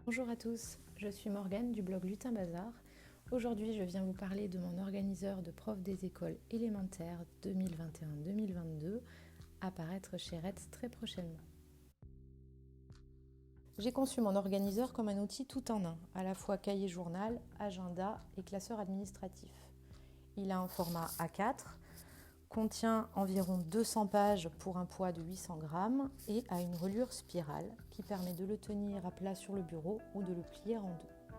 Bonjour à tous, je suis Morgane du blog Lutin Bazar. Aujourd'hui, je viens vous parler de mon organiseur de profs des écoles élémentaires 2021-2022 à paraître chez Retz très prochainement. J'ai conçu mon organiseur comme un outil tout en un, à la fois cahier-journal, agenda et classeur administratif. Il a un format A4, contient environ 200 pages pour un poids de 800 grammes et a une reliure spirale qui permet de le tenir à plat sur le bureau ou de le plier en deux.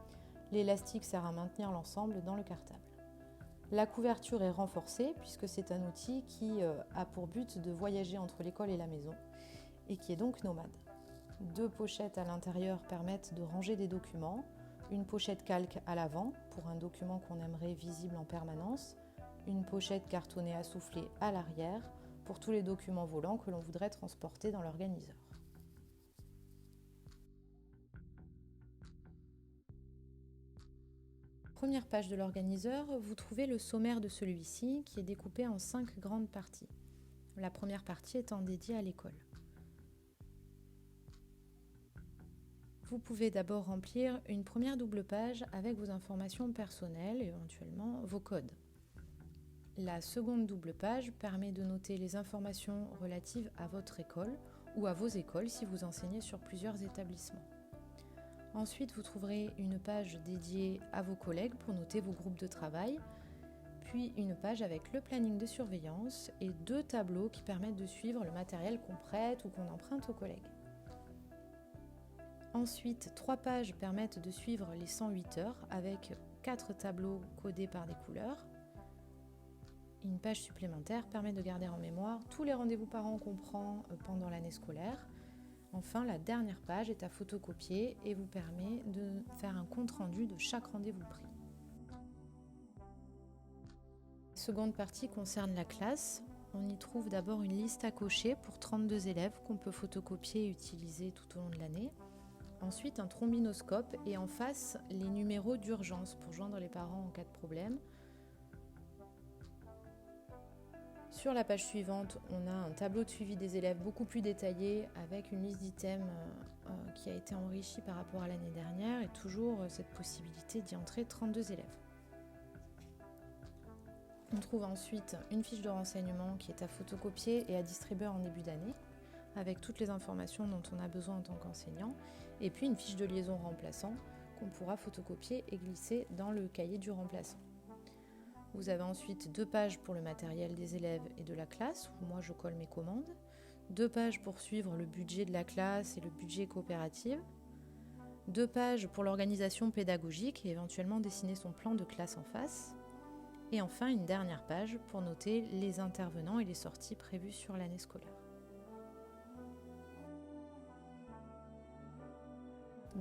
L'élastique sert à maintenir l'ensemble dans le cartable. La couverture est renforcée puisque c'est un outil qui a pour but de voyager entre l'école et la maison et qui est donc nomade. 2 pochettes à l'intérieur permettent de ranger des documents, une pochette calque à l'avant pour un document qu'on aimerait visible en permanence, une pochette cartonnée à souffler à l'arrière pour tous les documents volants que l'on voudrait transporter dans l'organiseur. Première page de l'organiseur, vous trouvez le sommaire de celui-ci qui est découpé en 5 grandes parties. La première partie étant dédiée à l'école. Vous pouvez d'abord remplir une première double page avec vos informations personnelles et éventuellement vos codes. La seconde double page permet de noter les informations relatives à votre école ou à vos écoles si vous enseignez sur plusieurs établissements. Ensuite, vous trouverez une page dédiée à vos collègues pour noter vos groupes de travail, puis une page avec le planning de surveillance et 2 tableaux qui permettent de suivre le matériel qu'on prête ou qu'on emprunte aux collègues. Ensuite, 3 pages permettent de suivre les 108 heures avec 4 tableaux codés par des couleurs. Une page supplémentaire permet de garder en mémoire tous les rendez-vous parents qu'on prend pendant l'année scolaire. Enfin, la dernière page est à photocopier et vous permet de faire un compte-rendu de chaque rendez-vous pris. La seconde partie concerne la classe. On y trouve d'abord une liste à cocher pour 32 élèves qu'on peut photocopier et utiliser tout au long de l'année. Ensuite, un trombinoscope et en face, les numéros d'urgence pour joindre les parents en cas de problème. Sur la page suivante, on a un tableau de suivi des élèves beaucoup plus détaillé avec une liste d'items qui a été enrichie par rapport à l'année dernière et toujours cette possibilité d'y entrer 32 élèves. On trouve ensuite une fiche de renseignement qui est à photocopier et à distribuer en début d'année avec toutes les informations dont on a besoin en tant qu'enseignant et puis une fiche de liaison remplaçant qu'on pourra photocopier et glisser dans le cahier du remplaçant. Vous avez ensuite 2 pages pour le matériel des élèves et de la classe, où moi je colle mes commandes, 2 pages pour suivre le budget de la classe et le budget coopérative, 2 pages pour l'organisation pédagogique et éventuellement dessiner son plan de classe en face, et enfin une dernière page pour noter les intervenants et les sorties prévues sur l'année scolaire.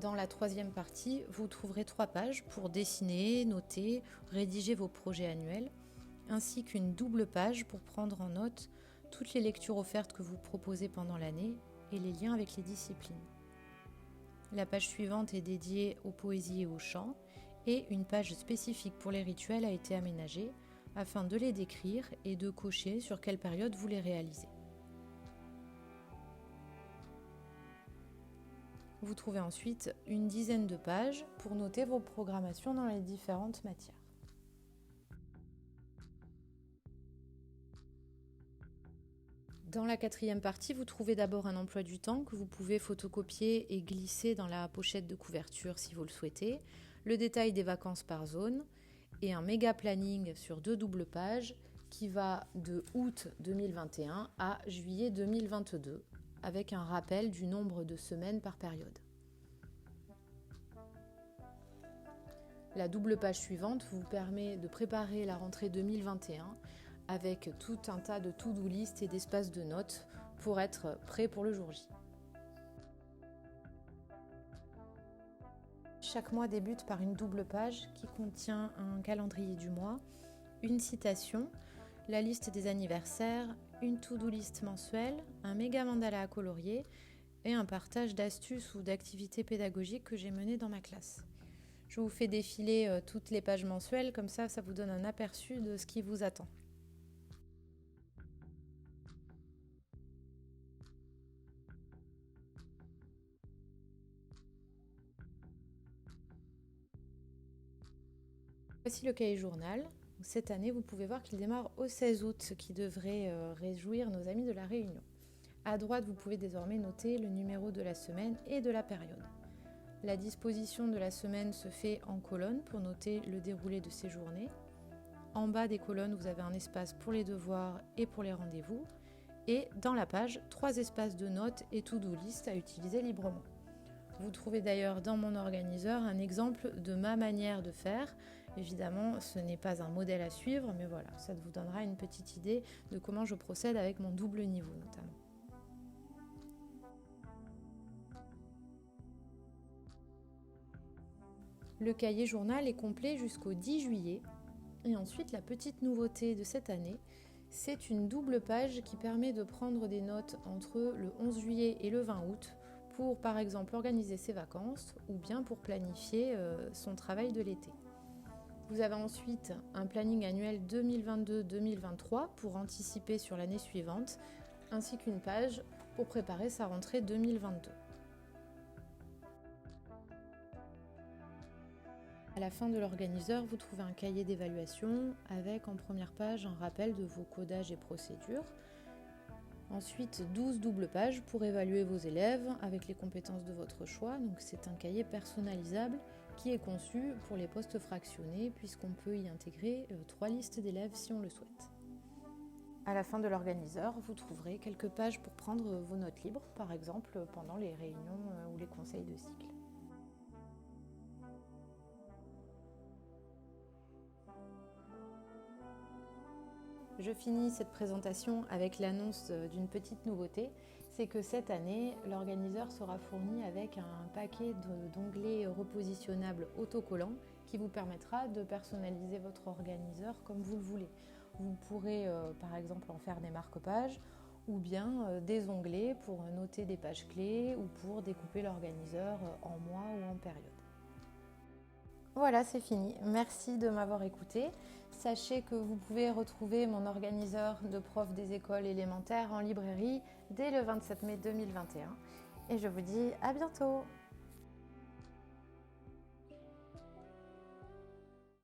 Dans la troisième partie, vous trouverez 3 pages pour dessiner, noter, rédiger vos projets annuels, ainsi qu'une double page pour prendre en note toutes les lectures offertes que vous proposez pendant l'année et les liens avec les disciplines. La page suivante est dédiée aux poésies et aux chants, et une page spécifique pour les rituels a été aménagée afin de les décrire et de cocher sur quelle période vous les réalisez. Vous trouvez ensuite une dizaine de pages pour noter vos programmations dans les différentes matières. Dans la quatrième partie, vous trouvez d'abord un emploi du temps que vous pouvez photocopier et glisser dans la pochette de couverture si vous le souhaitez, le détail des vacances par zone et un méga planning sur 2 doubles pages qui va de août 2021 à juillet 2022 avec un rappel du nombre de semaines par période. La double page suivante vous permet de préparer la rentrée 2021 avec tout un tas de to-do list et d'espaces de notes pour être prêt pour le jour J. Chaque mois débute par une double page qui contient un calendrier du mois, une citation, la liste des anniversaires, une to-do list mensuelle, un méga mandala à colorier et un partage d'astuces ou d'activités pédagogiques que j'ai menées dans ma classe. Je vous fais défiler toutes les pages mensuelles, comme ça vous donne un aperçu de ce qui vous attend. Voici le cahier journal. Cette année, vous pouvez voir qu'il démarre au 16 août, ce qui devrait réjouir nos amis de la Réunion. À droite, vous pouvez désormais noter le numéro de la semaine et de la période. La disposition de la semaine se fait en colonne pour noter le déroulé de ces journées. En bas des colonnes, vous avez un espace pour les devoirs et pour les rendez-vous. Et dans la page, 3 espaces de notes et to-do list à utiliser librement. Vous trouvez d'ailleurs dans mon organiseur un exemple de ma manière de faire. Évidemment, ce n'est pas un modèle à suivre, mais voilà, ça vous donnera une petite idée de comment je procède avec mon double niveau notamment. Le cahier journal est complet jusqu'au 10 juillet. Et ensuite, la petite nouveauté de cette année, c'est une double page qui permet de prendre des notes entre le 11 juillet et le 20 août pour par exemple organiser ses vacances ou bien pour planifier son travail de l'été. Vous avez ensuite un planning annuel 2022-2023 pour anticiper sur l'année suivante, ainsi qu'une page pour préparer sa rentrée 2022. À la fin de l'organiseur, vous trouvez un cahier d'évaluation avec en première page un rappel de vos codages et procédures. Ensuite, 12 doubles pages pour évaluer vos élèves avec les compétences de votre choix. Donc c'est un cahier personnalisable qui est conçu pour les postes fractionnés puisqu'on peut y intégrer 3 listes d'élèves si on le souhaite. À la fin de l'organiseur, vous trouverez quelques pages pour prendre vos notes libres, par exemple pendant les réunions ou les conseils de cycle. Je finis cette présentation avec l'annonce d'une petite nouveauté, c'est que cette année, l'organiseur sera fourni avec un paquet d'onglets repositionnables autocollants qui vous permettra de personnaliser votre organiseur comme vous le voulez. Vous pourrez par exemple en faire des marque-pages ou bien des onglets pour noter des pages clés ou pour découper l'organiseur en mois ou en période. Voilà, c'est fini. Merci de m'avoir écouté. Sachez que vous pouvez retrouver mon organiseur de prof des écoles élémentaires en librairie dès le 27 mai 2021. Et je vous dis à bientôt.